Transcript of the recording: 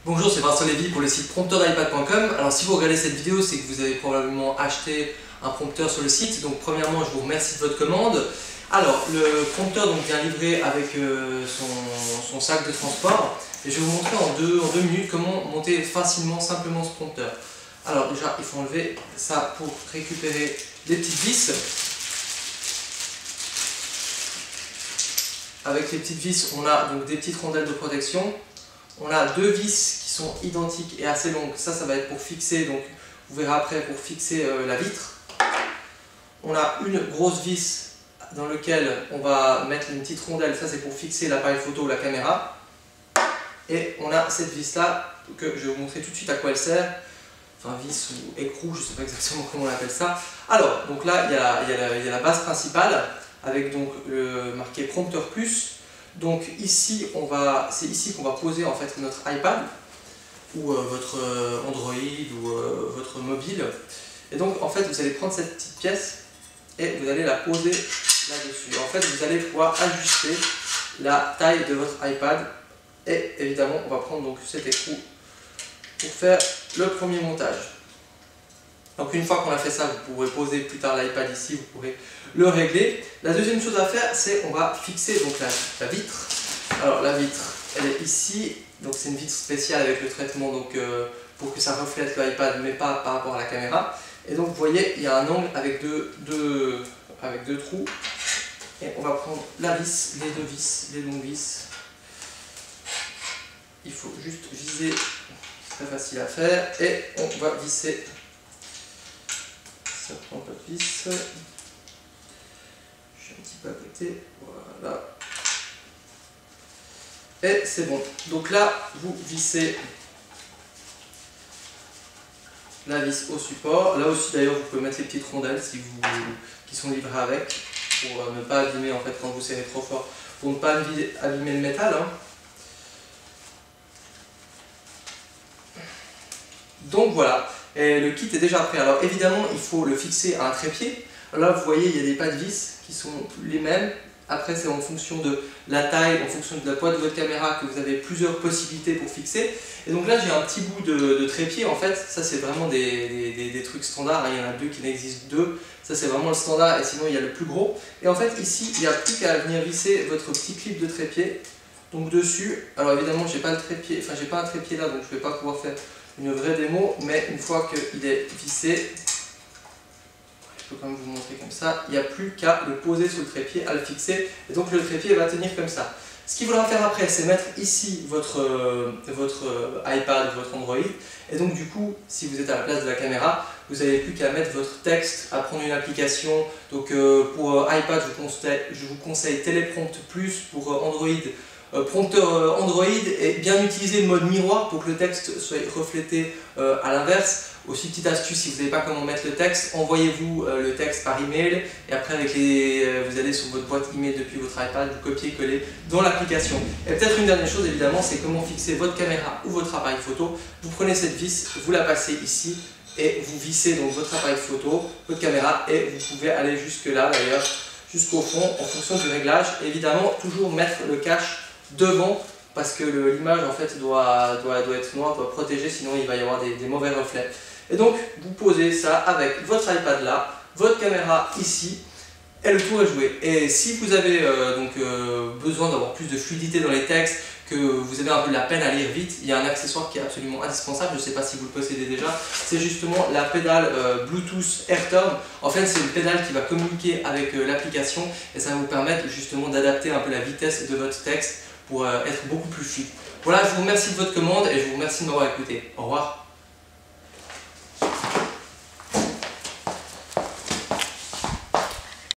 Bonjour, c'est Vincent Lévy pour le site prompteurd'iPad.com. Alors si vous regardez cette vidéo, c'est que vous avez probablement acheté un prompteur sur le site. Donc premièrement, je vous remercie de votre commande. Alors le prompteur vient livré avec son sac de transport. Et je vais vous montrer en deux minutes comment monter facilement, simplement ce prompteur. Alors déjà, il faut enlever ça pour récupérer les petites vis. Avec les petites vis, on a donc des petites rondelles de protection. On a deux vis qui sont identiques et assez longues. Ça va être pour fixer, donc vous verrez après, pour fixer la vitre. On a une grosse vis dans laquelle on va mettre une petite rondelle. Ça c'est pour fixer l'appareil photo ou la caméra. Et on a cette vis là que je vais vous montrer tout de suite à quoi elle sert. Enfin vis ou écrou, je ne sais pas exactement comment on appelle ça. Alors, donc là il y a la base principale avec donc le marqué prompteur plus. Donc ici, c'est ici qu'on va poser en fait notre iPad ou votre Android ou votre mobile. Et donc en fait, vous allez prendre cette petite pièce et vous allez la poser là-dessus. En fait, vous allez pouvoir ajuster la taille de votre iPad. Et évidemment, on va prendre donc cet écrou pour faire le premier montage. Donc une fois qu'on a fait ça, vous pourrez poser plus tard l'iPad ici, vous pourrez le régler. La deuxième chose à faire, c'est on va fixer donc la vitre. Alors la vitre, elle est ici, donc c'est une vitre spéciale avec le traitement donc, pour que ça reflète l'iPad mais pas par rapport à la caméra. Et donc vous voyez, il y a un angle avec deux trous. Et on va prendre la vis, les deux vis, les longues vis. Il faut juste viser, c'est très facile à faire. Et on va visser. Ça prend un peu de vis. Je suis un petit peu à côté. Voilà. Et c'est bon. Donc là, vous vissez la vis au support. Là aussi, d'ailleurs, vous pouvez mettre les petites rondelles qui sont livrées avec pour ne pas abîmer en fait quand vous serrez trop fort, pour ne pas abîmer le métal. Hein. Donc voilà. Et le kit est déjà prêt. Alors évidemment, il faut le fixer à un trépied. Là, vous voyez, il y a des pas de vis qui sont les mêmes. Après, c'est en fonction de la taille, en fonction de la poids de votre caméra que vous avez plusieurs possibilités pour fixer. Et donc là, j'ai un petit bout de trépied. En fait, ça, c'est vraiment des trucs standards. Il y en a deux qui n'existent deux. Ça, c'est vraiment le standard. Et sinon, il y a le plus gros. Et en fait, ici, il n'y a plus qu'à venir visser votre petit clip de trépied. Donc dessus, alors évidemment, j'ai pas un trépied là, donc je ne vais pas pouvoir faire une vraie démo, mais une fois qu'il est vissé, je peux quand même vous montrer comme ça, il n'y a plus qu'à le poser sur le trépied, à le fixer, et donc le trépied va tenir comme ça. Ce qu'il faudra faire après, c'est mettre ici votre iPad, votre Android, et donc du coup, si vous êtes à la place de la caméra, vous n'avez plus qu'à mettre votre texte, à prendre une application. Donc pour iPad, je vous conseille Téléprompt Plus, pour Android, prompteur Android, et bien utiliser le mode miroir pour que le texte soit reflété à l'inverse. Aussi, petite astuce, si vous n'avez pas comment mettre le texte, envoyez-vous le texte par email et après vous allez sur votre boîte email depuis votre iPad, vous copiez-collez dans l'application. Et peut-être une dernière chose évidemment, c'est comment fixer votre caméra ou votre appareil photo. Vous prenez cette vis, vous la passez ici et vous vissez donc votre appareil photo, votre caméra, et vous pouvez aller jusque là d'ailleurs, jusqu'au fond en fonction du réglage. Évidemment, toujours mettre le cache devant parce que l'image en fait doit être noire, doit protéger, sinon il va y avoir des mauvais reflets. Et donc vous posez ça avec votre iPad là, votre caméra ici, et le tour est joué. Et si vous avez besoin d'avoir plus de fluidité dans les textes, que vous avez un peu de la peine à lire vite, il y a un accessoire qui est absolument indispensable, je ne sais pas si vous le possédez déjà, c'est justement la pédale Bluetooth AirTurn. En fait, c'est une pédale qui va communiquer avec l'application et ça va vous permettre justement d'adapter un peu la vitesse de votre texte pour être beaucoup plus fluide. Voilà, je vous remercie de votre commande et je vous remercie de m'avoir écouté. Au revoir.